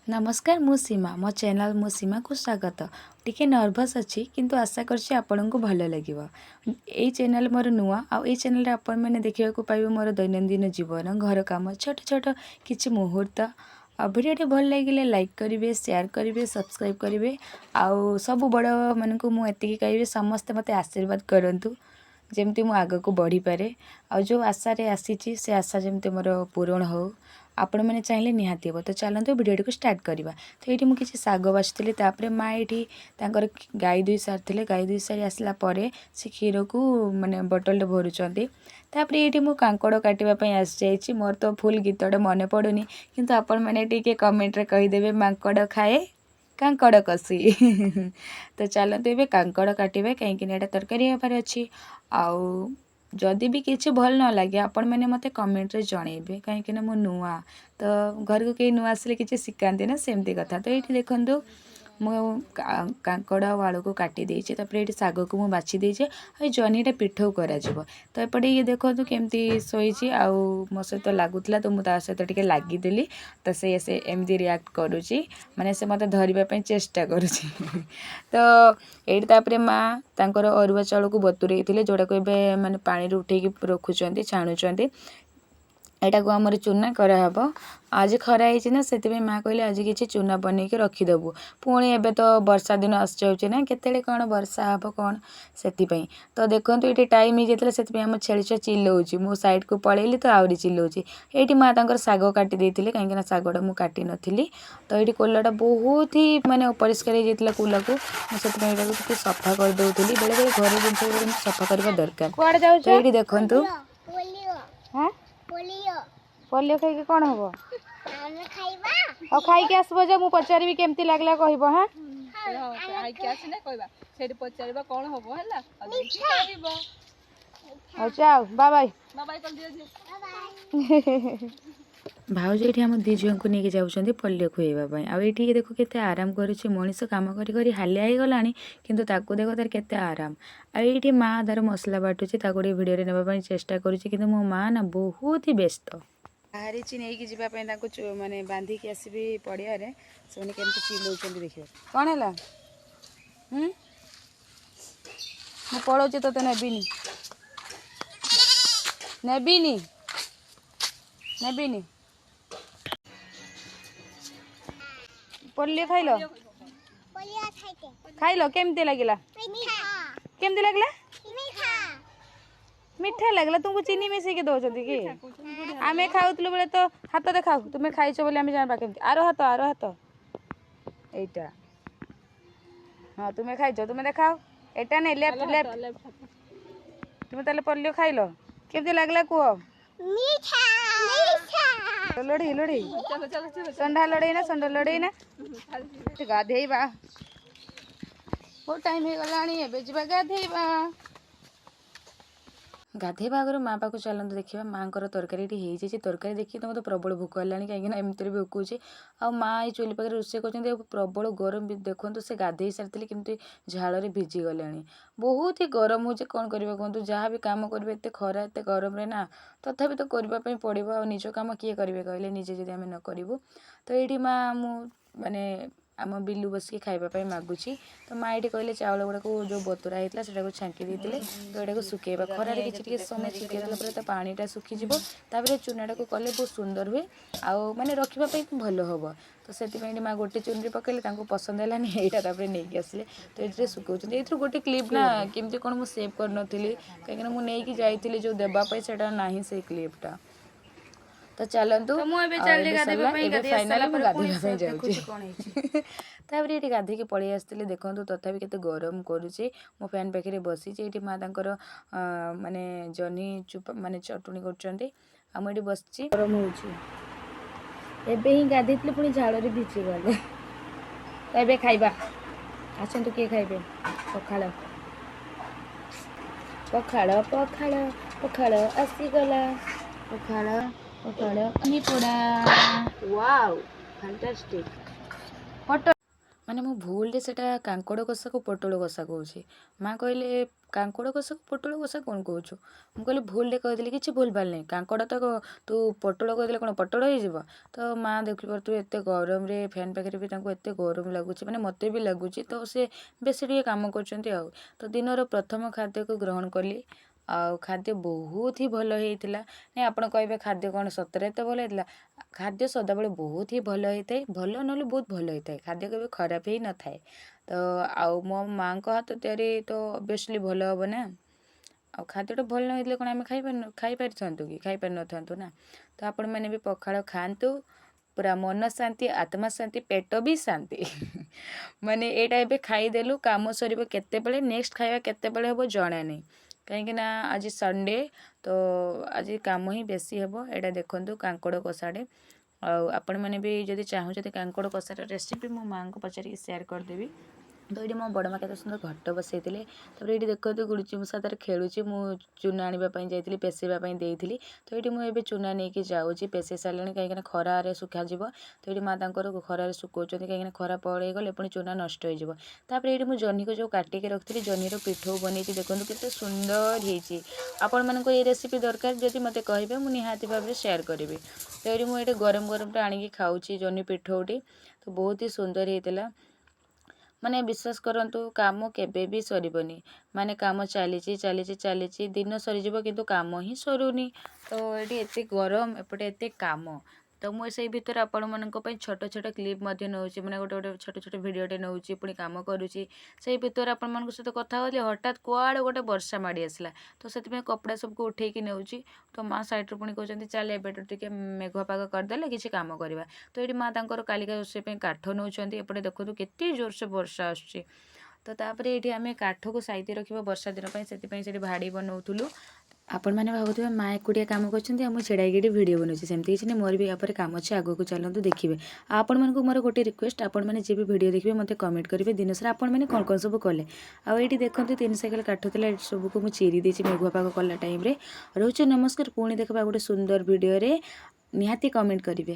नमस्कार मु सीमा मो चैनल मो सीमा को स्वागत टिके नर्भस अच्छी किंतु आशा करछि आपन को भल लागिवो ए चैनल मोर नुआ आ ए चैनल रे आपन माने देखिबा को पाइबो मोर दैनंदिन जीवन घर काम छोट छोट किछि मुहूर्त आ वीडियो भल लागिले लाइक करिवे शेयर करिवे सब्सक्राइब करिवे आ सब बड़ मन को मु एतिकी कहबे समस्त मते आशीर्वाद करंतु जेमती मु आग को बढ़ी पारे आ जो आशा रे आसीची से आशा जेमती मोर पूरण हो आपण मैंने चाहिए निहाती हे तो चलते भिडियो को स्टार्ट करवा। तो ये मुझे शाग बाछुली माँ ये गाई दुई सारी गाई दुई सारी आसला से क्षीर को माने बोतल भरुँच तापर ये मुझे कांकड़ काटापी आसी मोर तो फुल गीतटे मन पड़ूनी किंतु आपण मैंने टी कमेंट रे कहीदेवे मांकड़ खाए कांकड़ कसी तो चलते ये कांकड़ काटे कहीं तरकारी होबार अच्छी आउ जदि भी किसी भल न लगे आपण मैंने मते कमेंट रे जणेबे कहीं मु नुआ तो घर को कई नुआ आसले किसी शिखाती ना सेमती कथा। तो ये देखु मु कांकड़ आलू को काटी देछि तापर ये साग को मु बाछि देछि आ जह्नीटा पिठौ करा जिवो। तो एपटे ये देखो केमती सोईछि आ मो सहित लागुला तो मुझे सहित टिके लागिदेली तो से एमती रिएक्ट करुच्ची माने से मते धरिबा पई चेष्टा करुच्ची तो एठी तापर माँ तांकर अरुआ चाउल को बतुरे जोड़ा को एबे माने पानी रे उठेकी रखुचंती छाणुचंती एटा को हमर चूना कराहब आज खरा होती ना से माँ कहले आज किसी चूना बन के रखीदेबू पुणी एबे तो वर्षा दिन आसुचे ना केते कौन वर्षा हम कौन से तो देखो ये टाइम हो जाता से आम छेली छुआ चिल्लाऊँ मो साइड को पलैली तो आहरी चिल्लाऊँ ये माँ तांकर साग काटी देते कहीं सागटा मुझे काटी नी तो ये कोलाटा बहुत ही माने अपरिष्कार हो जाता कुला को मुझे सफा करदे बेले बेले घर जिन सफा करवा दरकार। तो ये देखु पोलियो खाई कौन हम और खाई आसब जो मुझे पचारि केमती लगला कह हाँ जाओ बाय भाउज ये आम दी झील को लेकिन जाऊँच पोलियो खुएबाई आईटी देखो केते आराम करुच्ची मनीष कम कर हालिया हो गला किंतु ताकू देखो तार केते आराम आईटी माँ तार मसला बाटुची भिडियो नेबाई चेष्टा करुच्ची किंतु मो माँ ना बहुत ही व्यस्त बाहरी नहीं जावाई माने बांधिकी आसबि पड़िया से केमती चिल्लाऊँ देखिए कौन है मु पड़ोचे तो नेबिनी नेबिनी नेबिनी पोलियो खाइल केमती लगिला केमती लगला मीठा लगला तुमको चीनी मिसेक दौरान कि आमे खाऊलु बेले तो हाथ देखाओ तुम्हें खाइच बोली आम जानवा केमती आर हाथ एटा हाँ तुम्हें खाइच तुम्हें देखाओ एटा नहीं लेफ्ट लेफ्ट तुम्हें ताले पोलियो खाइल केमती लगला कुह लड़ी लड़ी संडा लड़ेना संडा लड़ेना गाधेबा बहुत टाइम हो गला गाधेबा गाधेबा आगर माँ पाक चलते देखा माँ को तरकारी हो तरकारी देखिए तो मतलब प्रबल भोक है कहीं एमती भी भोकुचे आ माँ ये चुली पाखे रोषे कर प्रबल गरम भी देखो से गाधे सारी केमती झाड़ भिजी गले बहुत ही गरम हो कौन करवा कहतु जहाँ भी कम करेंगे एत खरा एत गरम रे ना तथापि तो करने पड़ो आ निज कम किए करेंगे कहले निजे जब आम न करूँ। तो ये माँ मु माने आम बिलु बसिक खावाई मागुची तो माँ ये कहले चाउल गुड़ाक जो बतुरा होता है छांकी देते तो यहाँ सुखेबा खरार कि समय सुखेला तो पानीटा सुखीज चूनाटा को कले बहुत सुंदर हुए आउ माने रखापी भल हम तो से माँ गोटे चुनरी पकड़े पसंद है यहाँ नहीं आसिले तो ये सुखाऊँ ये गोटे क्लिप ना केमती कौन मुझे सेव कर नी कहीं मुझे जाइली जो देवाई से से क्लिपटा। तो चलतु तापर ये गाधे पलि आसती देखो तथापि केते गरम करुचे मो फैन पाखे बसी ये माँ तांकर माने जह्नी चुपा माने चटुणी कर बस गरम हो गाधे पुणी झाड़ भिजी गले तो ये खाइबा आसतु किए खाइबे पखाड़ पखाड़ पखाड़ पखाड़ आसीगला पखाड़ पखाड़ पोड़ा वाओ फैंटास्टिक ମାନେ ମୁଁ ଭୁଲରେ ସେଟା କାଙ୍କଡ଼ କଷାକୁ ପୋଟଳ କଷା କହୁଛି। ମାଆ କହିଲେ କାଙ୍କଡ଼ କଷାକୁ ପୋଟଳ କଷା କ'ଣ କହୁଛୁ? ମୁଁ କହିଲି ଭୁଲରେ କହିଦେଲି, କିଛି ଭୁଲ ଭାଲ ନାହିଁ। କାଙ୍କଡ଼ ତ ତୁ ପୋଟଳ କହିଦେଲେ କ'ଣ ପୋଟଳ ହେଇଯିବ? ତ ମାଆ ଦେଖିପାରୁଥିବେ ଏତେ ଗରମରେ ଫ୍ୟାନ୍ ପାଖରେ ବି ତାଙ୍କୁ ଏତେ ଗରମ ଲାଗୁଛି, ମାନେ ମୋତେ ବି ଲାଗୁଛି। ତ ସେ ବେଶୀ ଟିକେ କାମ କରୁଛନ୍ତି ଆଉ। ତ ଦିନର ପ୍ରଥମ ଖାଦ୍ୟକୁ ଗ୍ରହଣ କଲି। ଆଉ ଖାଦ୍ୟ ବହୁତ ହି ଭଲ ହେଇଥିଲା। ନାଇଁ ଆପଣ କହିବେ ଖାଦ୍ୟ କ'ଣ ସତରେ ଏତେ ଭଲ ହେଇଥିଲା? ଖାଦ୍ୟ ସଦାବେଳେ ବହୁତ ହି ଭଲ ହେଇଥାଏ। ଭଲ ନହେଲେ ବହୁତ ଭଲ ହେଇଥାଏ। ଖାଦ୍ୟ କେବେ ଖରାପ ହେଇ ନଥାଏ। ତ ଆଉ ମୋ ମାଆଙ୍କ ହାତ ତିଆରି ତ ଅବଭିୟସ୍ଲି ଭଲ ହେବ ନା। ଆଉ ଖାଦ୍ୟଟା ଭଲ ନ ହେଇଥିଲେ କ'ଣ ଆମେ ଖାଇପାରିଥାନ୍ତୁ କି? ଖାଇପାରିନଥାନ୍ତୁ ନା। ତ ଆପଣମାନେ ବି ପଖାଳ ଖାଆନ୍ତୁ। ପୁରା ମନ ଶାନ୍ତି, ଆତ୍ମା ଶାନ୍ତି, ପେଟ ବି ଶାନ୍ତି। ମାନେ ଏଇଟା ଏବେ ଖାଇଦେଲୁ, କାମ ସରିବ କେତେବେଳେ, ନେକ୍ସଟ ଖାଇବା କେତେବେଳେ ହେବ ଜଣା ନାହିଁ। କାହିଁକିନା ଆଜି ସଣ୍ଡେ, ତ ଆଜି କାମ ହିଁ ବେଶୀ ହେବ। ଏଇଟା ଦେଖନ୍ତୁ କାଙ୍କଡ଼ କଷାଟେ। ଆଉ ଆପଣମାନେ ବି ଯଦି ଚାହୁଁଛନ୍ତି କାଙ୍କଡ଼ କଷାର ରେସିପି ମୋ ମାଆଙ୍କୁ ପଚାରିକି ସେୟାର କରିଦେବି। ତ ଏଇଠି ମୋ ବଡ଼ ମାଆ କେତେ ସୁନ୍ଦର ଘଟ ବସେଇଥିଲେ। ତାପରେ ଏଇଠି ଦେଖନ୍ତୁ ଗୁଡ଼ୁଚି ମୂଷା ତାର ଖେଳୁଛି। ମୁଁ ଚୁନା ଆଣିବା ପାଇଁ ଯାଇଥିଲି, ପେଷିବା ପାଇଁ ଦେଇଥିଲି। ତ ଏଇଠି ମୁଁ ଏବେ ଚୁନା ନେଇକି ଯାଉଛି, ପେଷି ସାରିଲିଣି କାହିଁକିନା ଖରାରେ ଶୁଖାଯିବ। ତ ଏଇଠି ମାଆ ତାଙ୍କର ଖରାରେ ଶୁଖାଉଛନ୍ତି, କାହିଁକିନା ଖରା ପଳେଇଗଲେ ପୁଣି ଚୁନା ନଷ୍ଟ ହେଇଯିବ। ତାପରେ ଏଇଠି ମୁଁ ଜହ୍ନିକୁ ଯେଉଁ କାଟିକି ରଖିଥିଲି, ଜହ୍ନିର ପିଠଉ ବନେଇଛି। ଦେଖନ୍ତୁ କେତେ ସୁନ୍ଦର ହେଇଛି। ଆପଣମାନଙ୍କୁ ଏଇ ରେସିପି ଦରକାର ଯଦି ମୋତେ କହିବେ, ମୁଁ ନିହାତି ଭାବରେ ସେୟାର କରିବି। ତ ଏଇଠି ମୁଁ ଏଇଠି ଗରମ ଗରମଟା ଆଣିକି ଖାଉଛି ଜହ୍ନି ପିଠଉଟି। ତ ବହୁତ ହି ସୁନ୍ଦର ହେଇଥିଲା। ମାନେ ବିଶ୍ୱାସ କରନ୍ତୁ କାମ କେବେ ବି ସରିବନି। ମାନେ କାମ ଚାଲିଛି ଚାଲିଛି ଚାଲିଛି, ଦିନ ସରିଯିବ କିନ୍ତୁ କାମ ହିଁ ସରୁନି। ତ ଏଠି ଏତେ ଗରମ, ଏପଟେ ଏତେ କାମ। ତ ମୁଁ ସେଇ ଭିତରେ ଆପଣମାନଙ୍କ ପାଇଁ ଛୋଟ ଛୋଟ କ୍ଲିପ୍ ମଧ୍ୟ ନେଉଛି, ମାନେ ଗୋଟେ ଗୋଟେ ଛୋଟ ଛୋଟ ଭିଡ଼ିଓଟେ ନେଉଛି, ପୁଣି କାମ କରୁଛି। ସେଇ ଭିତରେ ଆପଣମାନଙ୍କ ସହିତ କଥା ହେଉଥିଲି, ହଠାତ୍ କୁଆଡ଼େ ଗୋଟେ ବର୍ଷା ମାଡ଼ି ଆସିଲା। ତ ସେଥିପାଇଁ କପଡ଼ା ସବୁକୁ ଉଠେଇକି ନେଉଛି। ତ ମାଆ ସାଇଡ଼୍ରୁ ପୁଣି କହୁଛନ୍ତି ଚାଲ ଏବେଠୁ ଟିକେ ମେଘୁଆ ପାଗ କରିଦେଲେ କିଛି କାମ କରିବା। ତ ଏଇଠି ମାଆ ତାଙ୍କର କାଲିକା ରୋଷେଇ ପାଇଁ କାଠ ନେଉଛନ୍ତି। ଏପଟେ ଦେଖନ୍ତୁ କେତେ ଜୋରସେ ବର୍ଷା ଆସୁଛି। ତ ତାପରେ ଏଇଠି ଆମେ କାଠକୁ ସାଇତି ରଖିବା ବର୍ଷା ଦିନ ପାଇଁ, ସେଥିପାଇଁ ସେଠି ଭାଡ଼ି ବନାଉଥିଲୁ। ଆପଣମାନେ ଭାବୁଥିବେ ମାଆ ଏକୁଟିଆ କାମ କରୁଛନ୍ତି ଆଉ ମୁଁ ଛିଡ଼ା ହେଇକି ଏଠି ଭିଡ଼ିଓ ବନାଉଛି। ସେମିତି କିଛି ନାହିଁ, ମୋର ବି ୟା ପରେ କାମ ଅଛି, ଆଗକୁ ଚାଲନ୍ତୁ ଦେଖିବେ। ଆଉ ଆପଣମାନଙ୍କୁ ମୋର ଗୋଟେ ରିକ୍ୱେଷ୍ଟ, ଆପଣମାନେ ଯିଏ ବି ଭିଡ଼ିଓ ଦେଖିବେ ମୋତେ କମେଣ୍ଟ କରିବେ ଦିନସାରା ଆପଣମାନେ କ'ଣ କ'ଣ ସବୁ କଲେ। ଆଉ ଏଇଠି ଦେଖନ୍ତୁ 3 ସାଇକେଲ କାଠ ଥିଲା, ଏଠି ସବୁକୁ ମୁଁ ଚିରି ଦେଇଛି ମେଘୁଆ ପାଗ କଲା ଟାଇମ୍ରେ। ରହୁଛି ନମସ୍କାର, ପୁଣି ଦେଖିବା ଗୋଟେ ସୁନ୍ଦର ଭିଡ଼ିଓରେ। ନିହାତି କମେଣ୍ଟ କରିବେ।